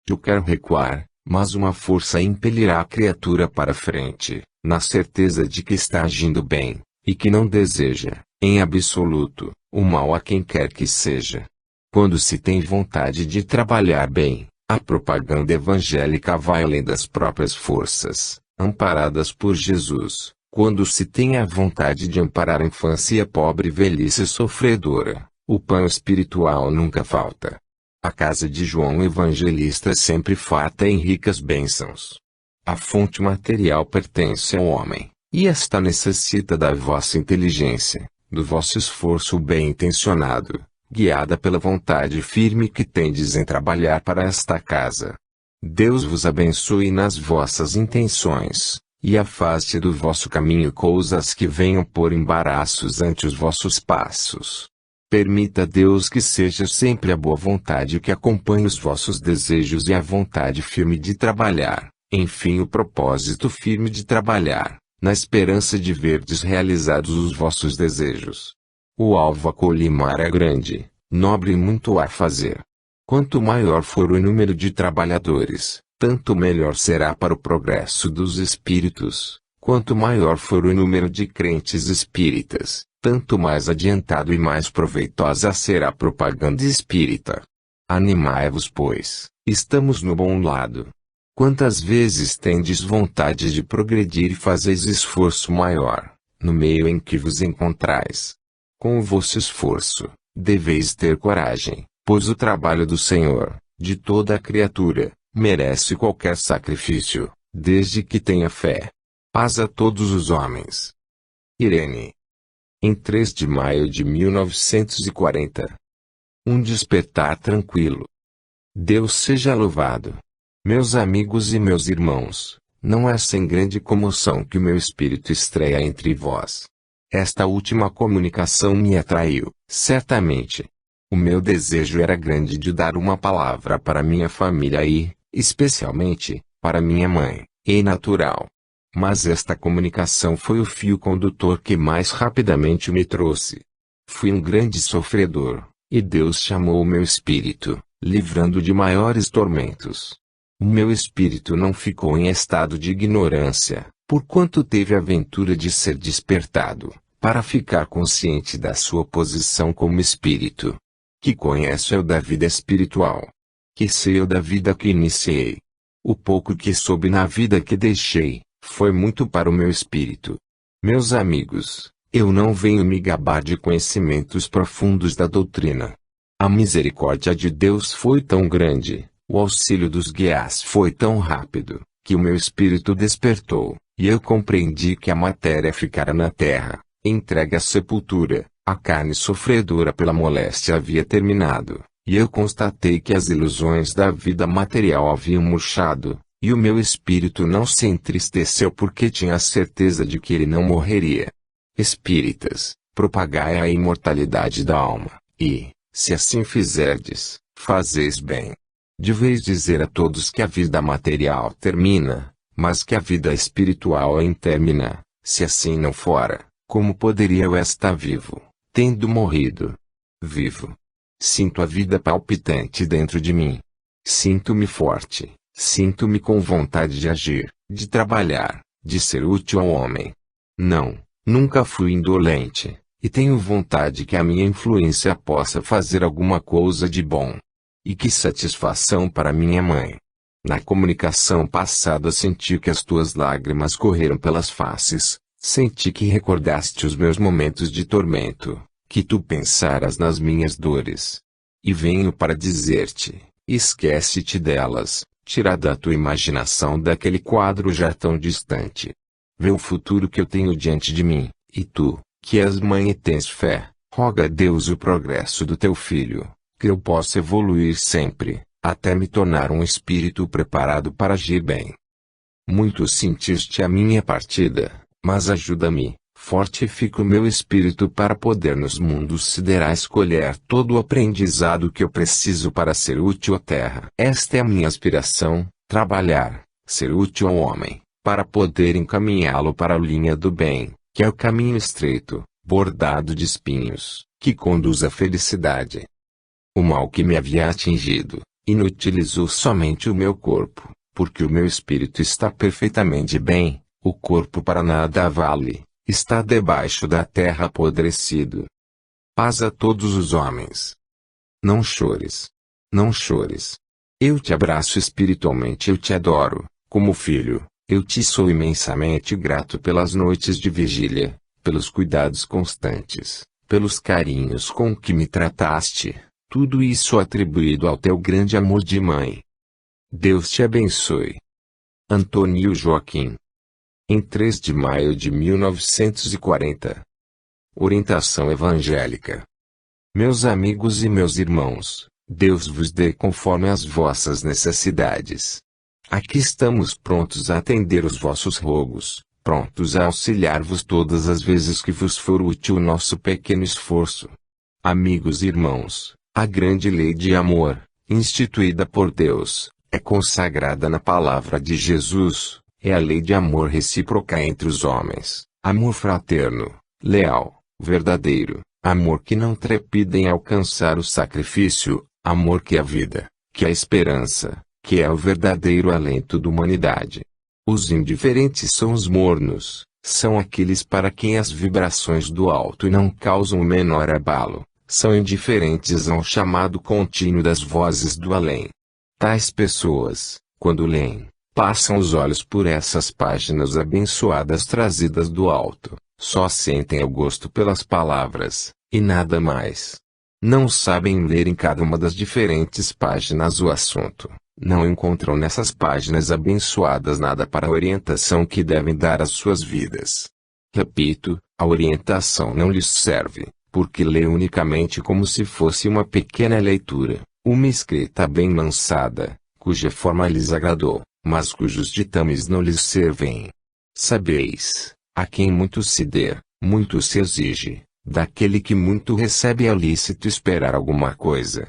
Eu quero recuar, mas uma força impelirá a criatura para frente, na certeza de que está agindo bem, e que não deseja, em absoluto, o mal a quem quer que seja. Quando se tem vontade de trabalhar bem, a propaganda evangélica vai além das próprias forças, amparadas por Jesus. Quando se tem a vontade de amparar a infância e a pobre velhice sofredora, o pão espiritual nunca falta. A casa de João Evangelista é sempre farta em ricas bênçãos. A fonte material pertence ao homem, e esta necessita da vossa inteligência, do vosso esforço bem-intencionado, guiada pela vontade firme que tendes em trabalhar para esta casa. Deus vos abençoe nas vossas intenções, e afaste do vosso caminho coisas que venham por embaraços ante os vossos passos. Permita a Deus que seja sempre a boa vontade que acompanhe os vossos desejos e a vontade firme de trabalhar, enfim o propósito firme de trabalhar, na esperança de verdes realizados os vossos desejos. O alvo a colimar é grande, nobre e muito a fazer. Quanto maior for o número de trabalhadores, tanto melhor será para o progresso dos espíritos. Quanto maior for o número de crentes espíritas, tanto mais adiantado e mais proveitosa será a propaganda espírita. Animai-vos, pois, estamos no bom lado. Quantas vezes tendes vontade de progredir e fazeis esforço maior, no meio em que vos encontrais? Com o vosso esforço, deveis ter coragem, pois o trabalho do Senhor, de toda a criatura, merece qualquer sacrifício, desde que tenha fé. Paz a todos os homens. Irene. Em 3 de maio de 1940. Um despertar tranquilo. Deus seja louvado. Meus amigos e meus irmãos, não é sem grande comoção que o meu espírito estreia entre vós. Esta última comunicação me atraiu, certamente. O meu desejo era grande de dar uma palavra para minha família e, especialmente, para minha mãe, e natural. Mas esta comunicação foi o fio condutor que mais rapidamente me trouxe. Fui um grande sofredor, e Deus chamou o meu espírito, livrando de maiores tormentos. O meu espírito não ficou em estado de ignorância, porquanto teve a ventura de ser despertado, para ficar consciente da sua posição como espírito. Que conheço eu da vida espiritual? Que sei eu da vida que iniciei? O pouco que soube na vida que deixei, foi muito para o meu espírito. Meus amigos, eu não venho me gabar de conhecimentos profundos da doutrina. A misericórdia de Deus foi tão grande, o auxílio dos guias foi tão rápido, que o meu espírito despertou, e eu compreendi que a matéria ficara na terra, entregue à sepultura, a carne sofredora pela moléstia havia terminado, e eu constatei que as ilusões da vida material haviam murchado, e o meu espírito não se entristeceu porque tinha a certeza de que ele não morreria. Espíritas, propagai a imortalidade da alma, e, se assim fizerdes, fazeis bem. Deveis dizer a todos que a vida material termina, mas que a vida espiritual é intermina. Se assim não fora, como poderia eu estar vivo, tendo morrido? Vivo. Sinto a vida palpitante dentro de mim. Sinto-me forte. Sinto-me com vontade de agir, de trabalhar, de ser útil ao homem. Não, nunca fui indolente, e tenho vontade que a minha influência possa fazer alguma coisa de bom. E que satisfação para minha mãe. Na comunicação passada senti que as tuas lágrimas correram pelas faces, senti que recordaste os meus momentos de tormento, que tu pensaras nas minhas dores. E venho para dizer-te, esquece-te delas. Tira da tua imaginação daquele quadro já tão distante. Vê o futuro que eu tenho diante de mim, e tu, que és mãe e tens fé, roga a Deus o progresso do teu filho, que eu possa evoluir sempre, até me tornar um espírito preparado para agir bem. Muito sentiste a minha partida, mas ajuda-me, fortifica o meu espírito para poder nos mundos siderais colher todo o aprendizado que eu preciso para ser útil à terra. Esta é a minha aspiração, trabalhar, ser útil ao homem, para poder encaminhá-lo para a linha do bem, que é o caminho estreito, bordado de espinhos, que conduz à felicidade. O mal que me havia atingido, Inutilizou somente o meu corpo, porque o meu espírito está perfeitamente bem, o corpo para nada vale, está debaixo da terra apodrecido. Paz a todos os homens. Não chores. Não chores. Eu te abraço espiritualmente, eu te adoro, como filho, eu te sou imensamente grato pelas noites de vigília, pelos cuidados constantes, pelos carinhos com que me trataste, tudo isso atribuído ao teu grande amor de mãe. Deus te abençoe. Antônio Joaquim. Em 3 de maio de 1940. Orientação evangélica. Meus amigos e meus irmãos, Deus vos dê conforme as vossas necessidades. Aqui estamos prontos a atender os vossos rogos, prontos a auxiliar-vos todas as vezes que vos for útil o nosso pequeno esforço. Amigos e irmãos, a grande lei de amor, instituída por Deus, é consagrada na palavra de Jesus, é a lei de amor recíproca entre os homens, amor fraterno, leal, verdadeiro, amor que não trepida em alcançar o sacrifício, amor que é a vida, que é a esperança, que é o verdadeiro alento da humanidade. Os indiferentes são os mornos, são aqueles para quem as vibrações do alto não causam o menor abalo, são indiferentes ao chamado contínuo das vozes do além. Tais pessoas, quando leem, passam os olhos por essas páginas abençoadas trazidas do alto, só sentem o gosto pelas palavras, e nada mais. Não sabem ler em cada uma das diferentes páginas o assunto, não encontram nessas páginas abençoadas nada para a orientação que devem dar às suas vidas. Repito, a orientação não lhes serve, porque lê unicamente como se fosse uma pequena leitura, uma escrita bem lançada, cuja forma lhes agradou, mas cujos ditames não lhes servem. Sabeis, a quem muito se dê, muito se exige, daquele que muito recebe é lícito esperar alguma coisa.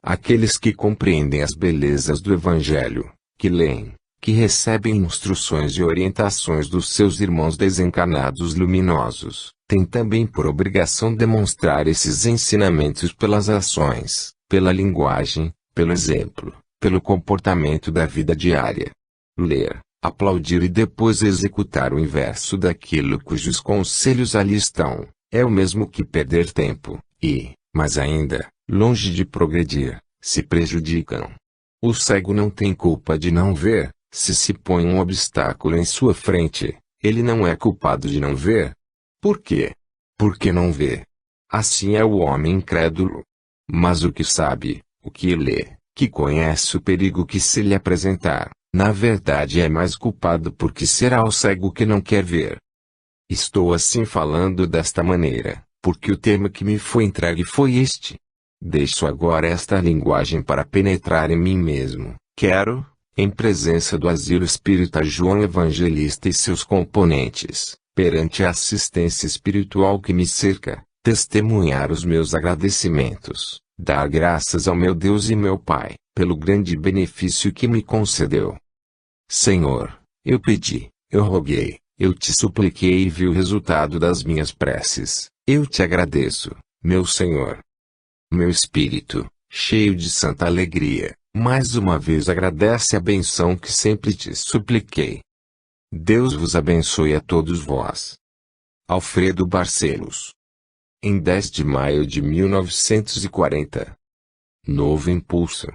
Aqueles que compreendem as belezas do Evangelho, que leem, que recebem instruções e orientações dos seus irmãos desencarnados luminosos, têm também por obrigação demonstrar esses ensinamentos pelas ações, pela linguagem, pelo exemplo, pelo comportamento da vida diária. Ler, aplaudir e depois executar o inverso daquilo cujos conselhos ali estão, é o mesmo que perder tempo, e, mais ainda, longe de progredir, se prejudicam. O cego não tem culpa de não ver, se põe um obstáculo em sua frente, ele não é culpado de não ver. Por quê? Porque não vê. Assim é o homem incrédulo. Mas o que sabe, o que lê, que conhece o perigo que se lhe apresentar, na verdade é mais culpado porque será o cego que não quer ver. Estou assim falando desta maneira, porque o tema que me foi entregue foi este. Deixo agora esta linguagem para penetrar em mim mesmo. Quero, em presença do Asilo Espírita João Evangelista e seus componentes, perante a assistência espiritual que me cerca, testemunhar os meus agradecimentos, dar graças ao meu Deus e meu Pai, pelo grande benefício que me concedeu. Senhor, eu pedi, eu roguei, eu te supliquei e vi o resultado das minhas preces. Eu te agradeço, meu Senhor. Meu espírito, cheio de santa alegria, mais uma vez agradece a benção que sempre te supliquei. Deus vos abençoe a todos vós. Alfredo Barcelos. Em 10 de maio de 1940. Novo impulso.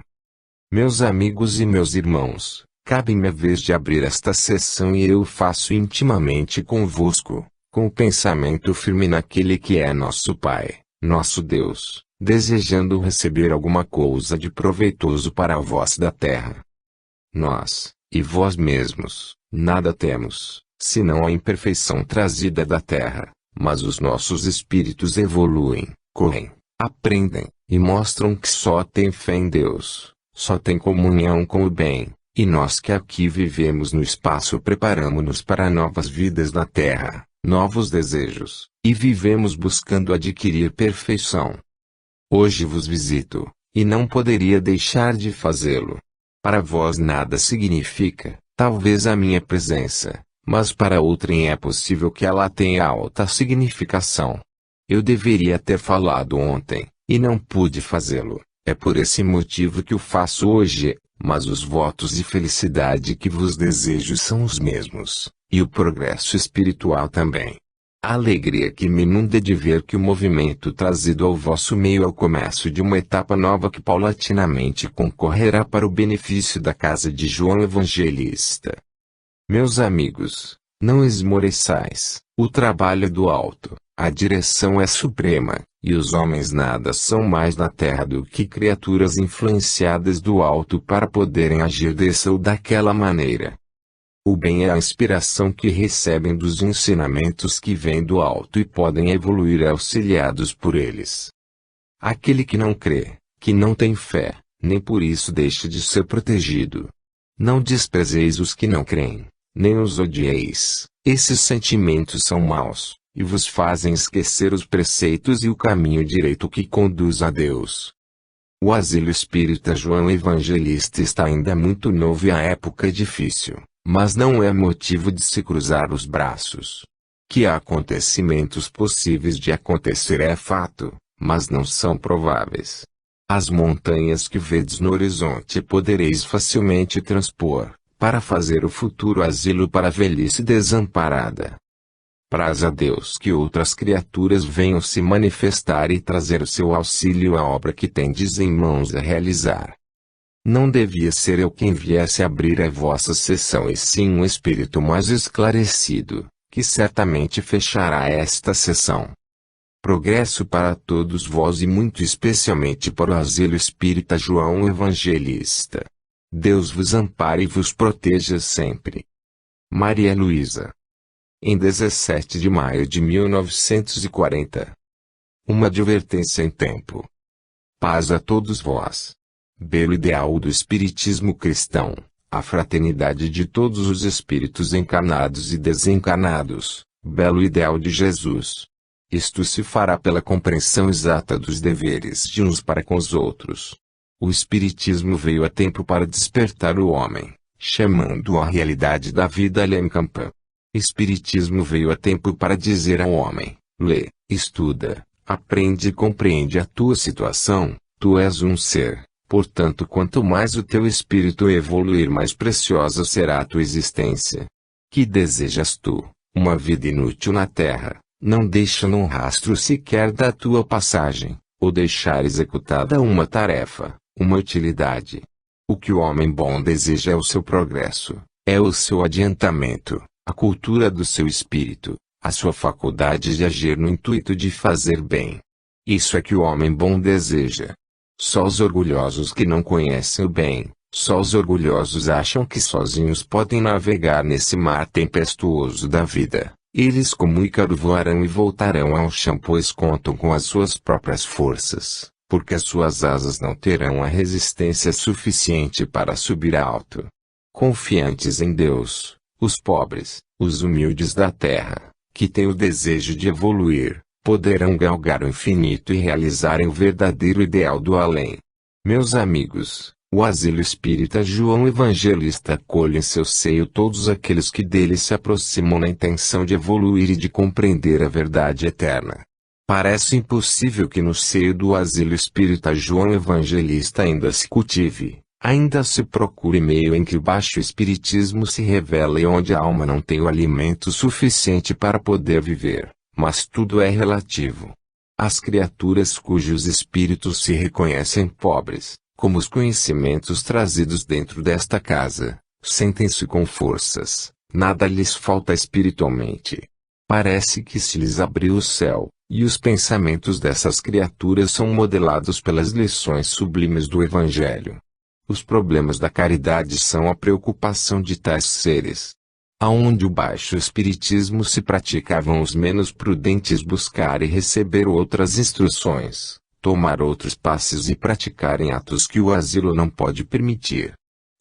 Meus amigos e meus irmãos, cabe-me a vez de abrir esta sessão e eu faço intimamente convosco, com o pensamento firme naquele que é nosso Pai, nosso Deus, desejando receber alguma coisa de proveitoso para a voz da terra. Nós, e vós mesmos, nada temos, senão a imperfeição trazida da terra, mas os nossos espíritos evoluem, correm, aprendem, e mostram que só têm fé em Deus, só têm comunhão com o bem, e nós que aqui vivemos no espaço preparamo-nos para novas vidas na terra, novos desejos, e vivemos buscando adquirir perfeição. Hoje vos visito, e não poderia deixar de fazê-lo. Para vós nada significa, talvez a minha presença, mas para outrem é possível que ela tenha alta significação. Eu deveria ter falado ontem, e não pude fazê-lo, É por esse motivo que o faço hoje, mas os votos de felicidade que vos desejo são os mesmos, e o progresso espiritual também. A alegria que me inunda de ver que o movimento trazido ao vosso meio é o começo de uma etapa nova que paulatinamente concorrerá para o benefício da casa de João Evangelista. Meus amigos, não esmoreçais, o trabalho do alto, a direção é suprema, e os homens nada são mais na terra do que criaturas influenciadas do alto para poderem agir dessa ou daquela maneira. O bem é a inspiração que recebem dos ensinamentos que vêm do alto e podem evoluir auxiliados por eles. Aquele que não crê, que não tem fé, nem por isso deixa de ser protegido. Não desprezeis os que não creem, nem os odieis, esses sentimentos são maus, e vos fazem esquecer os preceitos e o caminho direito que conduz a Deus. O asilo espírita João Evangelista está ainda muito novo e a época é difícil. Mas não é motivo de se cruzar os braços. Que há acontecimentos possíveis de acontecer é fato, mas não são prováveis. As montanhas que vedes no horizonte podereis facilmente transpor, para fazer o futuro asilo para a velhice desamparada. Praz a Deus que outras criaturas venham se manifestar e trazer o seu auxílio à obra que tendes em mãos a realizar. Não devia ser eu quem viesse abrir a vossa sessão e sim um espírito mais esclarecido, que certamente fechará esta sessão. Progresso para todos vós e muito especialmente para o asilo espírita João Evangelista. Deus vos ampare e vos proteja sempre. Maria Luísa. Em 17 de maio de 1940. Uma advertência em tempo. Paz a todos vós. Belo ideal do espiritismo cristão, a fraternidade de todos os espíritos encarnados e desencarnados, belo ideal de Jesus. Isto se fará pela compreensão exata dos deveres de uns para com os outros. O espiritismo veio a tempo para despertar o homem, chamando-o à realidade da vida além em campo. Espiritismo veio a tempo para dizer ao homem, lê, estuda, aprende e compreende a tua situação, tu és um ser. Portanto, quanto mais o teu espírito evoluir, mais preciosa será a tua existência. Que desejas tu? Uma vida inútil na terra, não deixa num rastro sequer da tua passagem, ou deixar executada uma tarefa, uma utilidade. O que o homem bom deseja é o seu progresso, é o seu adiantamento, a cultura do seu espírito, a sua faculdade de agir no intuito de fazer bem. Isso é que o homem bom deseja. Só os orgulhosos que não conhecem o bem, só os orgulhosos acham que sozinhos podem navegar nesse mar tempestuoso da vida. Eles como Ícaro voarão e voltarão ao chão pois contam com as suas próprias forças, porque as suas asas não terão a resistência suficiente para subir alto. Confiantes em Deus, os pobres, os humildes da terra, que têm o desejo de evoluir, poderão galgar o infinito e realizarem o verdadeiro ideal do além. Meus amigos, o asilo espírita João Evangelista acolhe em seu seio todos aqueles que dele se aproximam na intenção de evoluir e de compreender a verdade eterna. Parece impossível que no seio do asilo espírita João Evangelista ainda se cultive, ainda se procure meio em que o baixo espiritismo se revela e onde a alma não tem o alimento suficiente para poder viver. Mas tudo é relativo. As criaturas cujos espíritos se reconhecem pobres, como os conhecimentos trazidos dentro desta casa, sentem-se com forças, nada lhes falta espiritualmente. Parece que se lhes abriu o céu, e os pensamentos dessas criaturas são modelados pelas lições sublimes do Evangelho. Os problemas da caridade são a preocupação de tais seres. Aonde o baixo espiritismo se praticavam os menos prudentes buscar e receber outras instruções, tomar outros passos e praticarem atos que o asilo não pode permitir.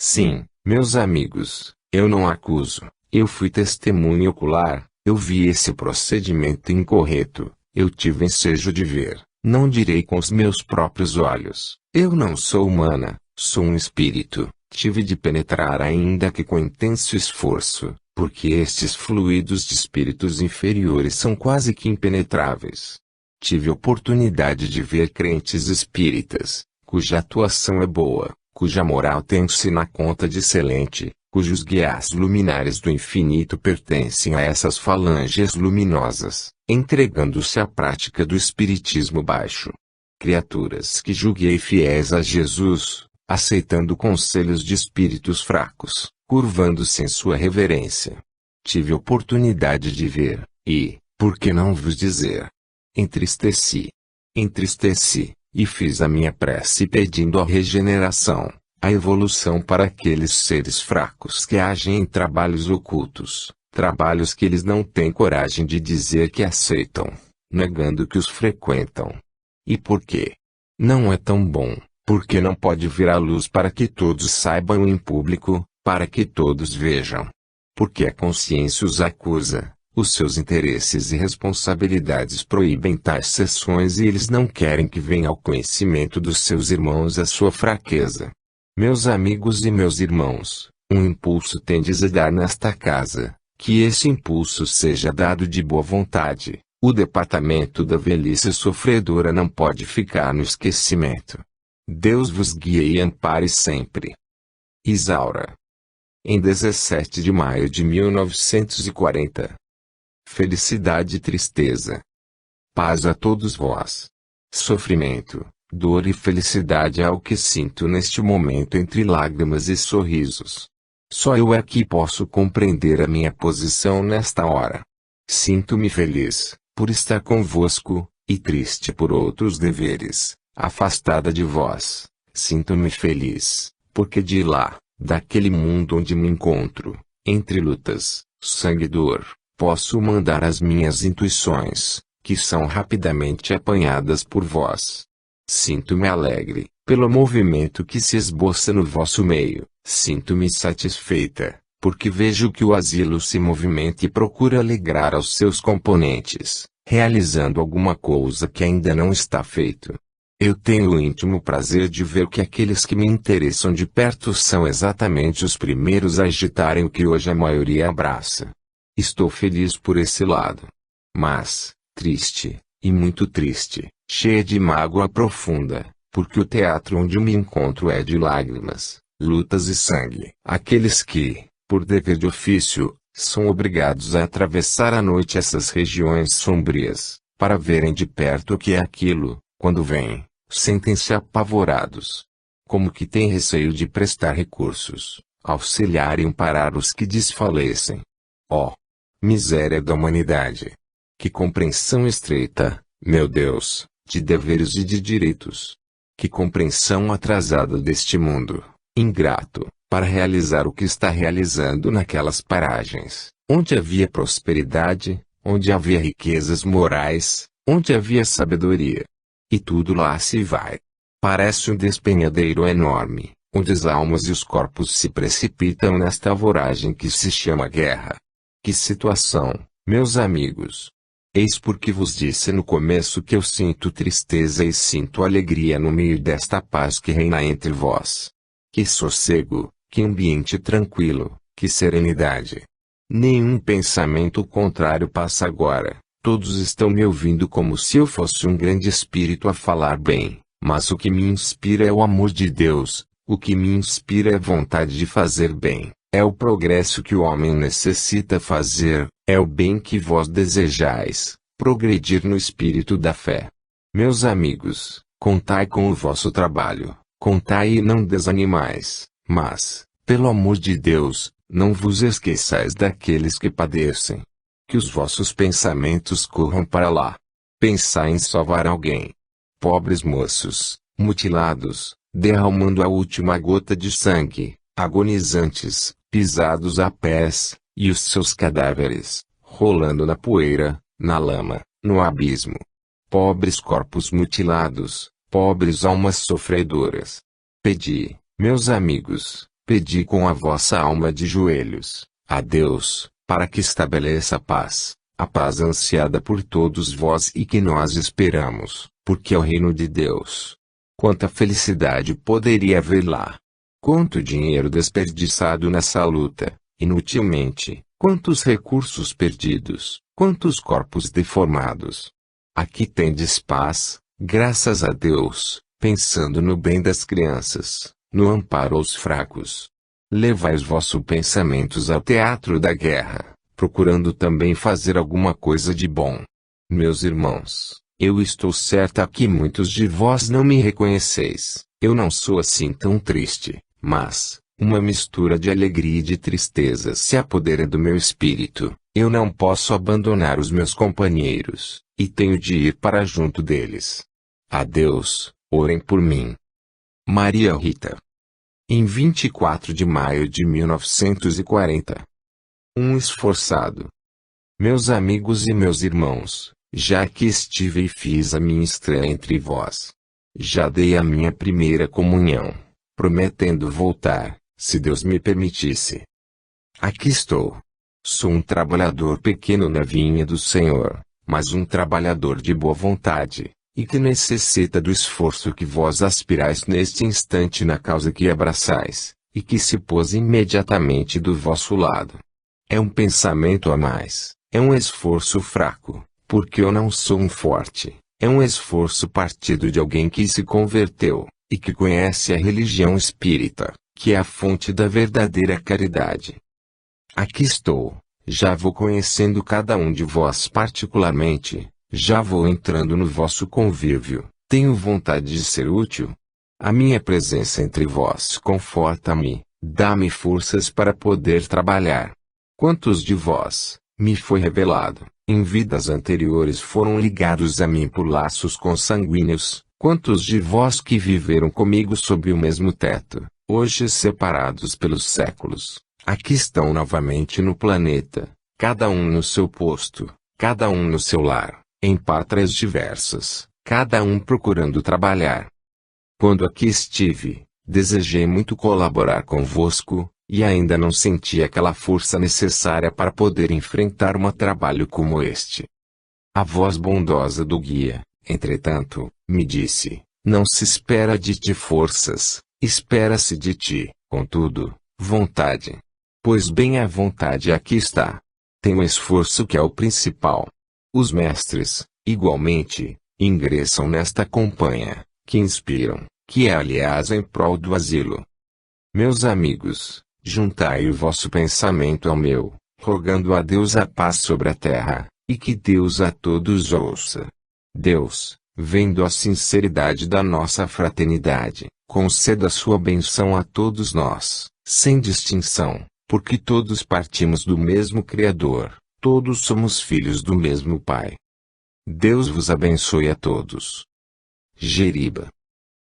Sim, meus amigos, eu não acuso, eu fui testemunha ocular, eu vi esse procedimento incorreto, eu tive ensejo de ver, não direi com os meus próprios olhos, eu não sou humana, sou um espírito, tive de penetrar ainda que com intenso esforço. Porque estes fluidos de espíritos inferiores são quase que impenetráveis. Tive oportunidade de ver crentes espíritas, cuja atuação é boa, cuja moral tem-se na conta de excelente, cujos guias luminares do infinito pertencem a essas falanges luminosas, entregando-se à prática do espiritismo baixo. Criaturas que julguei fiéis a Jesus, aceitando conselhos de espíritos fracos, curvando-se em sua reverência. Tive oportunidade de ver, e, por que não vos dizer? Entristeci, e fiz a minha prece pedindo a regeneração, a evolução para aqueles seres fracos que agem em trabalhos ocultos, trabalhos que eles não têm coragem de dizer que aceitam, negando que os frequentam. E por quê? Não é tão bom, porque não pode vir à luz para que todos saibam em público, para que todos vejam. Porque a consciência os acusa, os seus interesses e responsabilidades proíbem tais sessões e eles não querem que venha ao conhecimento dos seus irmãos a sua fraqueza. Meus amigos e meus irmãos, um impulso tendes a dar nesta casa, que esse impulso seja dado de boa vontade. O departamento da velhice sofredora não pode ficar no esquecimento. Deus vos guie e ampare sempre. Isaura. Em 17 de maio de 1940. Felicidade e tristeza. Paz a todos vós. Sofrimento, dor e felicidade é o que sinto neste momento entre lágrimas e sorrisos. Só eu aqui posso compreender a minha posição nesta hora. Sinto-me feliz, por estar convosco, e triste por outros deveres, afastada de vós. Sinto-me feliz, porque de lá, daquele mundo onde me encontro, entre lutas, sangue e dor, posso mandar as minhas intuições, que são rapidamente apanhadas por vós. Sinto-me alegre, pelo movimento que se esboça no vosso meio. Sinto-me satisfeita, porque vejo que o asilo se movimenta e procura alegrar aos seus componentes, realizando alguma coisa que ainda não está feito. Eu tenho o íntimo prazer de ver que aqueles que me interessam de perto são exatamente os primeiros a agitarem o que hoje a maioria abraça. Estou feliz por esse lado. Mas, triste, e muito triste, cheia de mágoa profunda, porque o teatro onde me encontro é de lágrimas, lutas e sangue. Aqueles que, por dever de ofício, são obrigados a atravessar à noite essas regiões sombrias, para verem de perto o que é aquilo. Quando vêm, sentem-se apavorados. Como que têm receio de prestar recursos, auxiliar e amparar os que desfalecem. Ó! Miséria da humanidade! Que compreensão estreita, meu Deus, de deveres e de direitos! Que compreensão atrasada deste mundo, ingrato, para realizar o que está realizando naquelas paragens, onde havia prosperidade, onde havia riquezas morais, onde havia sabedoria. E tudo lá se vai. Parece um despenhadeiro enorme, onde as almas e os corpos se precipitam nesta voragem que se chama guerra. Que situação, meus amigos! Eis porque vos disse no começo que eu sinto tristeza e sinto alegria no meio desta paz que reina entre vós. Que sossego, que ambiente tranquilo, que serenidade! Nenhum pensamento contrário passa agora. Todos estão me ouvindo como se eu fosse um grande espírito a falar bem, mas o que me inspira é o amor de Deus, o que me inspira é a vontade de fazer bem, é o progresso que o homem necessita fazer, é o bem que vós desejais, progredir no espírito da fé. Meus amigos, contai com o vosso trabalho, contai e não desanimais, mas, pelo amor de Deus, não vos esqueçais daqueles que padecem. Que os vossos pensamentos corram para lá. Pensai em salvar alguém. Pobres moços, mutilados, derramando a última gota de sangue, agonizantes, pisados a pés, e os seus cadáveres, rolando na poeira, na lama, no abismo. Pobres corpos mutilados, pobres almas sofredoras. Pedi, meus amigos, pedi com a vossa alma de joelhos, a Deus, para que estabeleça a paz ansiada por todos vós e que nós esperamos, porque é o reino de Deus. Quanta felicidade poderia haver lá! Quanto dinheiro desperdiçado nessa luta, inutilmente, quantos recursos perdidos, quantos corpos deformados! Aqui tendes paz, graças a Deus, pensando no bem das crianças, no amparo aos fracos. Levai os vossos pensamentos ao teatro da guerra, procurando também fazer alguma coisa de bom. Meus irmãos, eu estou certa que muitos de vós não me reconheceis. Eu não sou assim tão triste, mas uma mistura de alegria e de tristeza se apodera do meu espírito. Eu não posso abandonar os meus companheiros, e tenho de ir para junto deles. Adeus, orem por mim. Maria Rita. Em 24 de maio de 1940. Um esforçado. Meus amigos e meus irmãos, já que estive e fiz a minha estreia entre vós, já dei a minha primeira comunhão, prometendo voltar, se Deus me permitisse. Aqui estou. Sou um trabalhador pequeno na vinha do Senhor, mas um trabalhador de boa vontade, e que necessita do esforço que vós aspirais neste instante na causa que abraçais, e que se pôs imediatamente do vosso lado. É um pensamento a mais, é um esforço fraco, porque eu não sou um forte, é um esforço partido de alguém que se converteu, e que conhece a religião espírita, que é a fonte da verdadeira caridade. Aqui estou, já vou conhecendo cada um de vós particularmente, já vou entrando no vosso convívio, tenho vontade de ser útil. A minha presença entre vós conforta-me, dá-me forças para poder trabalhar. Quantos de vós, me foi revelado, em vidas anteriores foram ligados a mim por laços consanguíneos? Quantos de vós que viveram comigo sob o mesmo teto, hoje separados pelos séculos, aqui estão novamente no planeta, cada um no seu posto, cada um no seu lar, em pátrias diversas, cada um procurando trabalhar. Quando aqui estive, desejei muito colaborar convosco, e ainda não senti aquela força necessária para poder enfrentar um trabalho como este. A voz bondosa do guia, entretanto, me disse, não se espera de ti forças, espera-se de ti, contudo, vontade. Pois bem a vontade aqui está. Tem o esforço que é o principal. Os mestres, igualmente, ingressam nesta companhia, que inspiram, que é aliás em prol do asilo. Meus amigos, juntai o vosso pensamento ao meu, rogando a Deus a paz sobre a terra, e que Deus a todos ouça. Deus, vendo a sinceridade da nossa fraternidade, conceda sua benção a todos nós, sem distinção, porque todos partimos do mesmo Criador, todos somos filhos do mesmo Pai. Deus vos abençoe a todos. Jeriba.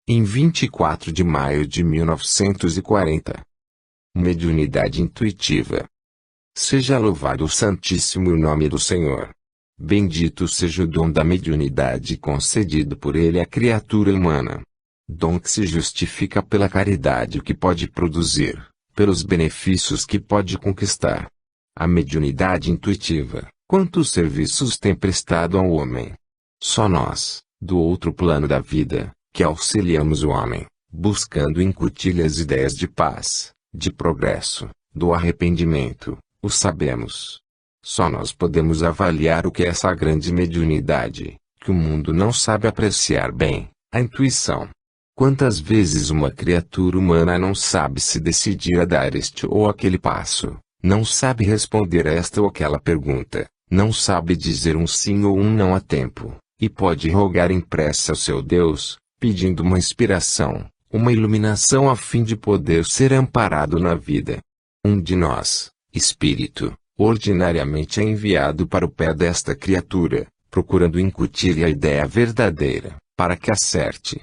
Em 24 de maio de 1940. Mediunidade intuitiva. Seja louvado o santíssimo nome do Senhor. Bendito seja o dom da mediunidade concedido por Ele à criatura humana. Dom que se justifica pela caridade que pode produzir, pelos benefícios que pode conquistar. A mediunidade intuitiva, quantos serviços tem prestado ao homem? Só nós, do outro plano da vida, que auxiliamos o homem, buscando incutir-lhe as ideias de paz, de progresso, do arrependimento, o sabemos. Só nós podemos avaliar o que é essa grande mediunidade, que o mundo não sabe apreciar bem, a intuição. Quantas vezes uma criatura humana não sabe se decidir a dar este ou aquele passo, não sabe responder a esta ou aquela pergunta, não sabe dizer um sim ou um não a tempo, e pode rogar em prece ao seu Deus, pedindo uma inspiração, uma iluminação a fim de poder ser amparado na vida. Um de nós, espírito, ordinariamente é enviado para o pé desta criatura, procurando incutir-lhe a ideia verdadeira, para que acerte.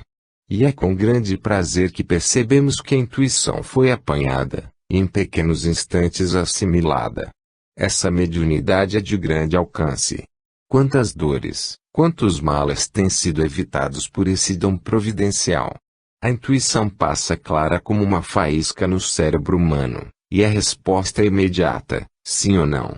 E é com grande prazer que percebemos que a intuição foi apanhada, e em pequenos instantes assimilada. Essa mediunidade é de grande alcance. Quantas dores, quantos males têm sido evitados por esse dom providencial. A intuição passa clara como uma faísca no cérebro humano, e a resposta é imediata, sim ou não.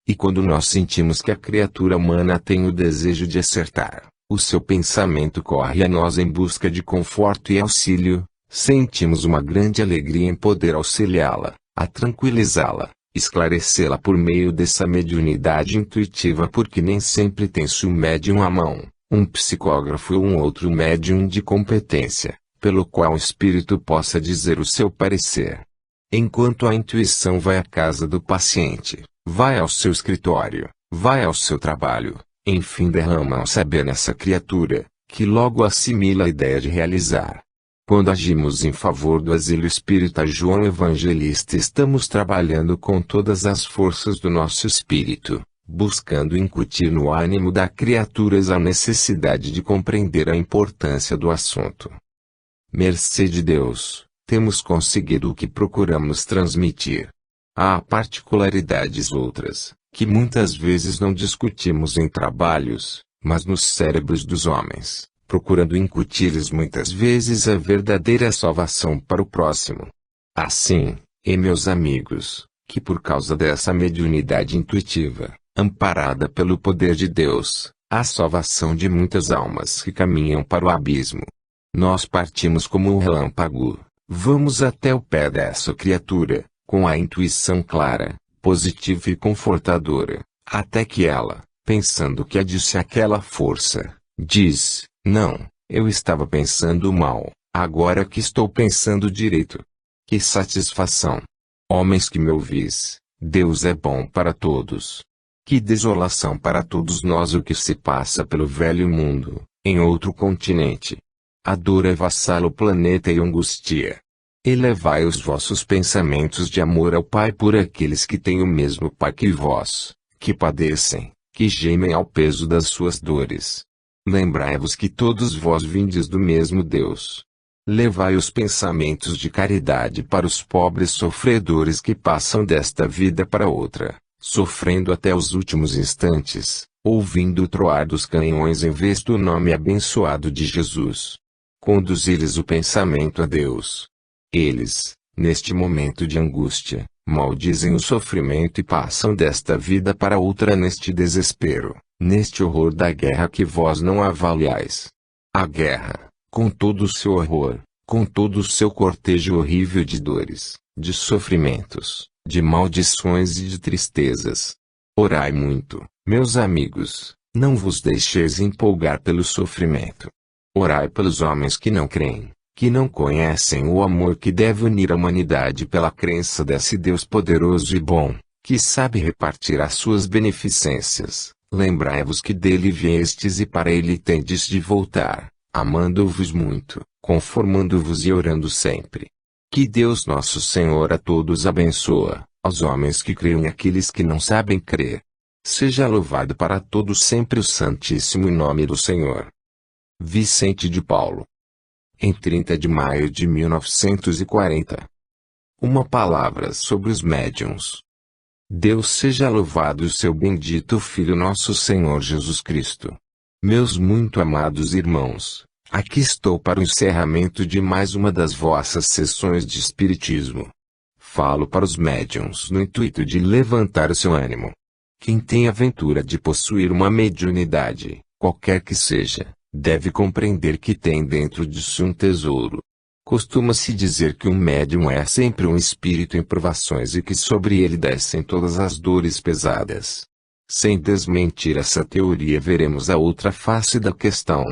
E quando nós sentimos que a criatura humana tem o desejo de acertar, o seu pensamento corre a nós em busca de conforto e auxílio, sentimos uma grande alegria em poder auxiliá-la, a tranquilizá-la, esclarecê-la por meio dessa mediunidade intuitiva, porque nem sempre tem-se um médium à mão, um psicógrafo ou um outro médium de competência, pelo qual o espírito possa dizer o seu parecer. Enquanto a intuição vai à casa do paciente, vai ao seu escritório, vai ao seu trabalho, enfim derrama o saber nessa criatura, que logo assimila a ideia de realizar. Quando agimos em favor do asilo espírita João Evangelista, estamos trabalhando com todas as forças do nosso espírito, buscando incutir no ânimo da criatura a necessidade de compreender a importância do assunto. Mercê de Deus, temos conseguido o que procuramos transmitir. Há particularidades outras, que muitas vezes não discutimos em trabalhos, mas nos cérebros dos homens, procurando incutir-lhes muitas vezes a verdadeira salvação para o próximo. Assim, meus amigos, que por causa dessa mediunidade intuitiva, amparada pelo poder de Deus, há salvação de muitas almas que caminham para o abismo. Nós partimos como um relâmpago, vamos até o pé dessa criatura, com a intuição clara, positiva e confortadora, até que ela, pensando que a disse aquela força, diz: não, eu estava pensando mal, agora que estou pensando direito. Que satisfação! Homens que me ouvis, Deus é bom para todos. Que desolação para todos nós o que se passa pelo velho mundo, em outro continente. A dor avassala o planeta e angustia. Elevai os vossos pensamentos de amor ao Pai por aqueles que têm o mesmo Pai que vós, que padecem, que gemem ao peso das suas dores. Lembrai-vos que todos vós vindes do mesmo Deus. Levai os pensamentos de caridade para os pobres sofredores que passam desta vida para outra, sofrendo até os últimos instantes, ouvindo o troar dos canhões em vez do nome abençoado de Jesus. Conduzir-lhes o pensamento a Deus. Eles, neste momento de angústia, maldizem o sofrimento e passam desta vida para outra neste desespero, neste horror da guerra que vós não avaliais. A guerra, com todo o seu horror, com todo o seu cortejo horrível de dores, de sofrimentos, de maldições e de tristezas. Orai muito, meus amigos, não vos deixeis empolgar pelo sofrimento. Orai pelos homens que não creem, que não conhecem o amor que deve unir a humanidade pela crença desse Deus poderoso e bom, que sabe repartir as suas beneficências. Lembrai-vos que dele viestes e para ele tendes de voltar, amando-vos muito, conformando-vos e orando sempre. Que Deus nosso Senhor a todos abençoa, aos homens que creem e àqueles que não sabem crer. Seja louvado para todos sempre o santíssimo nome do Senhor. Vicente de Paulo. Em 30 de maio de 1940. Uma palavra sobre os médiuns. Deus seja louvado o seu bendito Filho nosso Senhor Jesus Cristo. Meus muito amados irmãos, aqui estou para o encerramento de mais uma das vossas sessões de Espiritismo. Falo para os médiuns no intuito de levantar o seu ânimo. Quem tem a ventura de possuir uma mediunidade, qualquer que seja, deve compreender que tem dentro de si um tesouro. Costuma-se dizer que um médium é sempre um espírito em provações e que sobre ele descem todas as dores pesadas. Sem desmentir essa teoria, veremos a outra face da questão.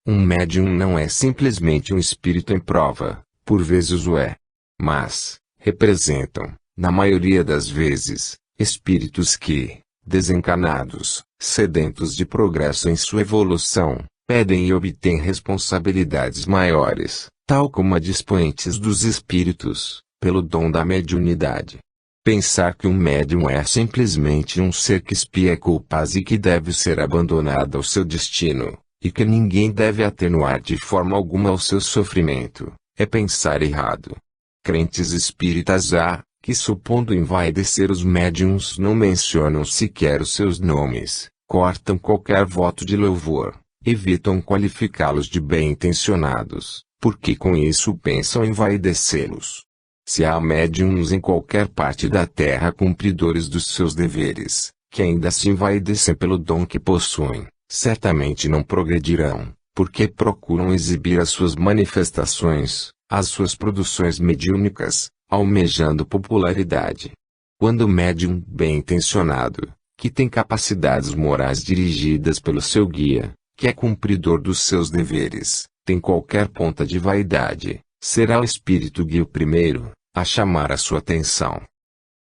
Um médium não é simplesmente um espírito em prova, por vezes o é. Mas, representam, na maioria das vezes, espíritos que, desencarnados, sedentos de progresso em sua evolução, pedem e obtêm responsabilidades maiores, tal como a de expoentes dos espíritos, pelo dom da mediunidade. Pensar que um médium é simplesmente um ser que expia culpas e que deve ser abandonado ao seu destino, e que ninguém deve atenuar de forma alguma o seu sofrimento, é pensar errado. Crentes espíritas há, que supondo envaidecer os médiuns não mencionam sequer os seus nomes, cortam qualquer voto de louvor, evitam qualificá-los de bem-intencionados, porque com isso pensam envaidecê-los. Se há médiuns em qualquer parte da terra cumpridores dos seus deveres, que ainda se envaidecem pelo dom que possuem, certamente não progredirão, porque procuram exibir as suas manifestações, as suas produções mediúnicas, almejando popularidade. Quando o médium bem-intencionado, que tem capacidades morais dirigidas pelo seu guia, que é cumpridor dos seus deveres, tem qualquer ponta de vaidade, será o espírito guia o primeiro a chamar a sua atenção.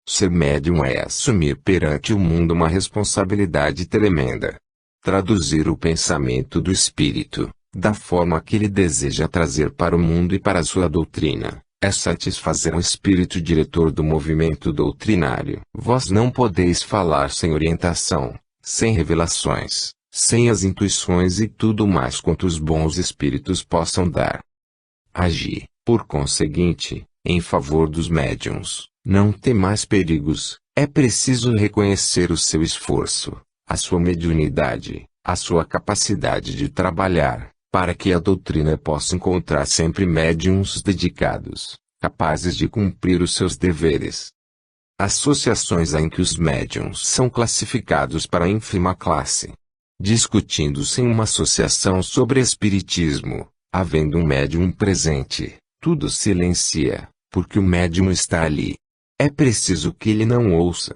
Ser médium é assumir perante o mundo uma responsabilidade tremenda. Traduzir o pensamento do espírito, da forma que ele deseja trazer para o mundo e para a sua doutrina, é satisfazer o espírito diretor do movimento doutrinário. Vós não podeis falar sem orientação, sem revelações, sem as intuições e tudo mais quanto os bons espíritos possam dar. Agi, por conseguinte, em favor dos médiuns, não temais perigos, é preciso reconhecer o seu esforço, a sua mediunidade, a sua capacidade de trabalhar, para que a doutrina possa encontrar sempre médiuns dedicados, capazes de cumprir os seus deveres. Associações em que os médiuns são classificados para a ínfima classe. Discutindo-se em uma associação sobre espiritismo, havendo um médium presente, tudo silencia, porque o médium está ali. É preciso que ele não ouça.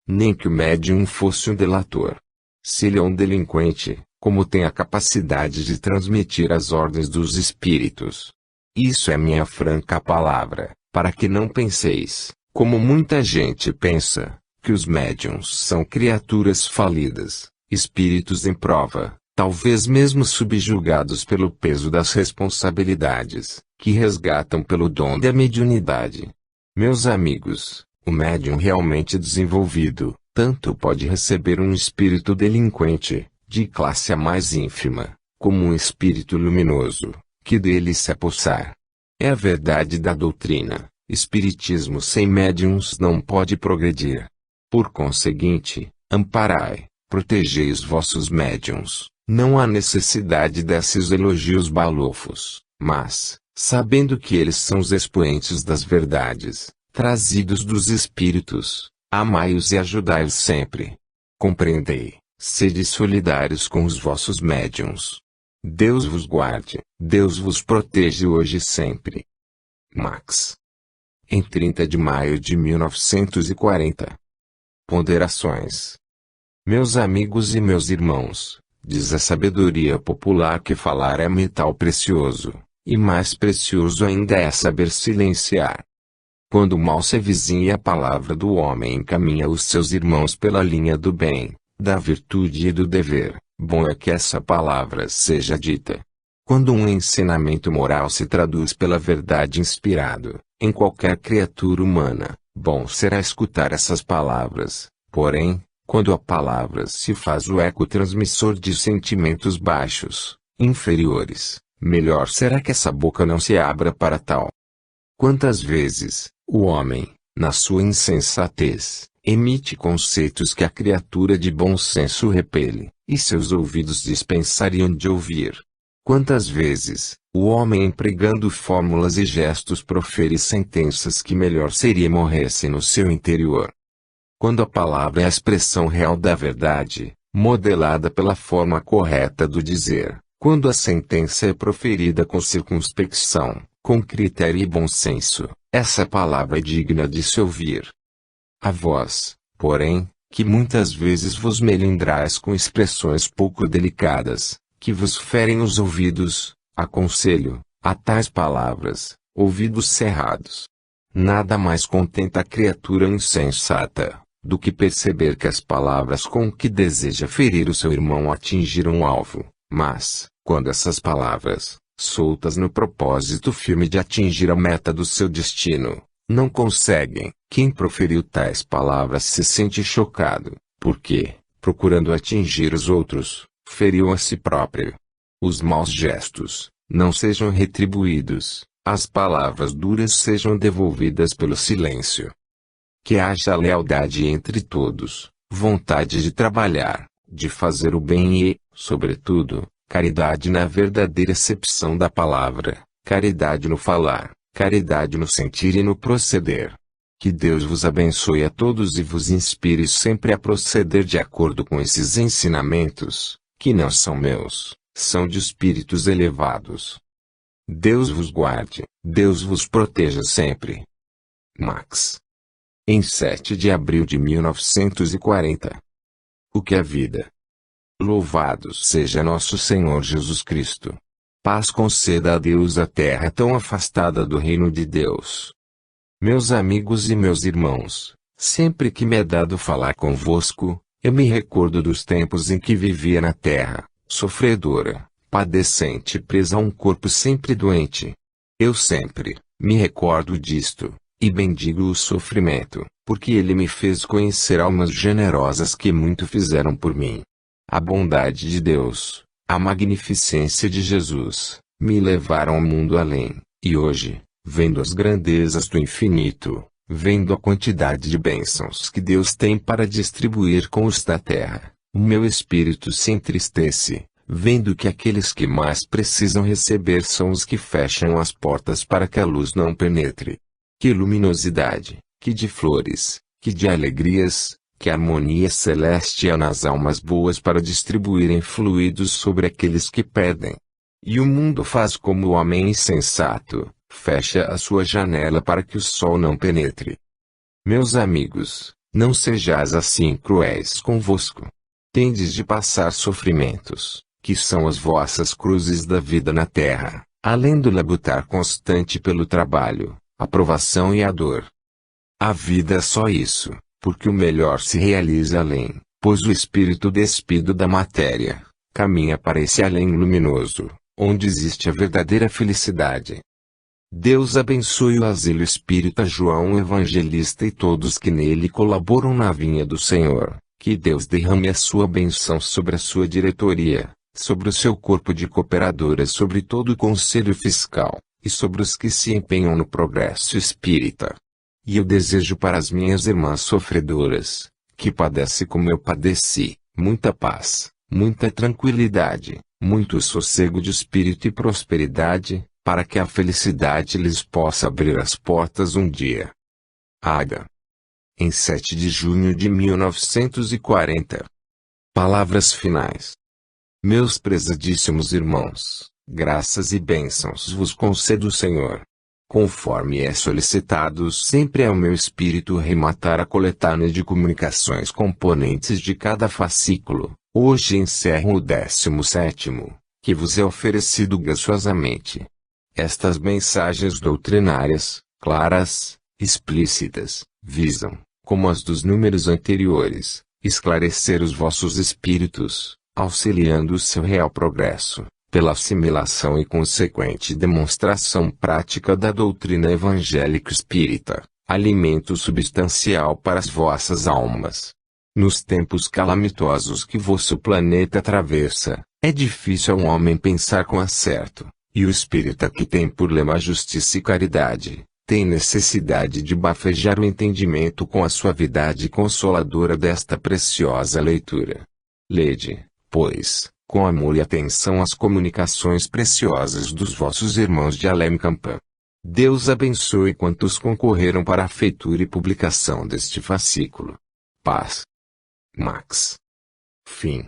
Nem que o médium fosse um delator. Se ele é um delinquente, como tem a capacidade de transmitir as ordens dos espíritos? Isso é minha franca palavra, para que não penseis, como muita gente pensa, que os médiuns são criaturas falidas, espíritos em prova, talvez mesmo subjugados pelo peso das responsabilidades, que resgatam pelo dom da mediunidade. Meus amigos, o médium realmente desenvolvido, tanto pode receber um espírito delinquente, de classe a mais ínfima, como um espírito luminoso, que dele se apossar. É a verdade da doutrina, espiritismo sem médiuns não pode progredir. Por conseguinte, amparai, protegei os vossos médiuns, não há necessidade desses elogios balofos, mas, sabendo que eles são os expoentes das verdades, trazidos dos espíritos, amai-os e ajudai-os sempre. Compreendei, sede solidários com os vossos médiuns. Deus vos guarde, Deus vos proteja hoje e sempre. Max. Em 30 de maio de 1940. Ponderações. Meus amigos e meus irmãos, diz a sabedoria popular que falar é metal precioso, e mais precioso ainda é saber silenciar. Quando o mal se avizinha, a palavra do homem encaminha os seus irmãos pela linha do bem, da virtude e do dever, bom é que essa palavra seja dita. Quando um ensinamento moral se traduz pela verdade inspirado, em qualquer criatura humana, bom será escutar essas palavras, porém, quando a palavra se faz o eco transmissor de sentimentos baixos, inferiores, melhor será que essa boca não se abra para tal. Quantas vezes, o homem, na sua insensatez, emite conceitos que a criatura de bom senso repele, e seus ouvidos dispensariam de ouvir. Quantas vezes, o homem empregando fórmulas e gestos profere sentenças que melhor seria morressem no seu interior. Quando a palavra é a expressão real da verdade, modelada pela forma correta do dizer, quando a sentença é proferida com circunspecção, com critério e bom senso, essa palavra é digna de se ouvir. A vós, porém, que muitas vezes vos melindrais com expressões pouco delicadas, que vos ferem os ouvidos, aconselho, a tais palavras, ouvidos cerrados. Nada mais contenta a criatura insensata, do que perceber que as palavras com que deseja ferir o seu irmão atingiram o alvo, mas, quando essas palavras, soltas no propósito firme de atingir a meta do seu destino, não conseguem, quem proferiu tais palavras se sente chocado, porque, procurando atingir os outros, feriu a si próprio. Os maus gestos, não sejam retribuídos, as palavras duras sejam devolvidas pelo silêncio. Que haja lealdade entre todos, vontade de trabalhar, de fazer o bem e, sobretudo, caridade na verdadeira acepção da palavra, caridade no falar, caridade no sentir e no proceder. Que Deus vos abençoe a todos e vos inspire sempre a proceder de acordo com esses ensinamentos, que não são meus, são de espíritos elevados. Deus vos guarde, Deus vos proteja sempre. Max. Em 7 de abril de 1940. O que é vida? Louvado seja nosso Senhor Jesus Cristo. Paz conceda a Deus a terra tão afastada do reino de Deus. Meus amigos e meus irmãos, sempre que me é dado falar convosco, eu me recordo dos tempos em que vivia na terra, sofredora, padecente e presa a um corpo sempre doente. Eu sempre me recordo disto, e bendigo o sofrimento, porque ele me fez conhecer almas generosas que muito fizeram por mim. A bondade de Deus, a magnificência de Jesus, me levaram ao mundo além, e hoje, vendo as grandezas do infinito, vendo a quantidade de bênçãos que Deus tem para distribuir com os da terra, o meu espírito se entristece, vendo que aqueles que mais precisam receber são os que fecham as portas para que a luz não penetre. Que luminosidade, que de flores, que de alegrias, que harmonia celeste há nas almas boas para distribuírem fluidos sobre aqueles que pedem. E o mundo faz como o homem insensato, fecha a sua janela para que o sol não penetre. Meus amigos, não sejais assim cruéis convosco. Tendes de passar sofrimentos, que são as vossas cruzes da vida na terra, além do labutar constante pelo trabalho, a provação e a dor. A vida é só isso, porque o melhor se realiza além, pois o espírito despido da matéria, caminha para esse além luminoso, onde existe a verdadeira felicidade. Deus abençoe o Asilo Espírita João Evangelista e todos que nele colaboram na vinha do Senhor. Que Deus derrame a sua bênção sobre a sua diretoria, sobre o seu corpo de cooperadoras, sobre todo o conselho fiscal, e sobre os que se empenham no progresso espírita. E eu desejo para as minhas irmãs sofredoras, que padecem como eu padeci, muita paz, muita tranquilidade, muito sossego de espírito e prosperidade, para que a felicidade lhes possa abrir as portas um dia. Aga. Em 7 de junho de 1940. Palavras finais. Meus prezadíssimos irmãos, graças e bênçãos vos concedo o Senhor. Conforme é solicitado sempre ao meu espírito rematar a coletânea de comunicações componentes de cada fascículo, hoje encerro o 17º, que vos é oferecido graciosamente. Estas mensagens doutrinárias, claras, explícitas, visam, como as dos números anteriores, esclarecer os vossos espíritos, auxiliando o seu real progresso, pela assimilação e consequente demonstração prática da doutrina evangélica espírita, alimento substancial para as vossas almas. Nos tempos calamitosos que vosso planeta atravessa, é difícil a um homem pensar com acerto, e o espírita que tem por lema justiça e caridade, tem necessidade de bafejar o entendimento com a suavidade consoladora desta preciosa leitura. Lede, pois, com amor e atenção as comunicações preciosas dos vossos irmãos de Além-Campan. Deus abençoe quantos concorreram para a feitura e publicação deste fascículo. Paz. Max. Fim.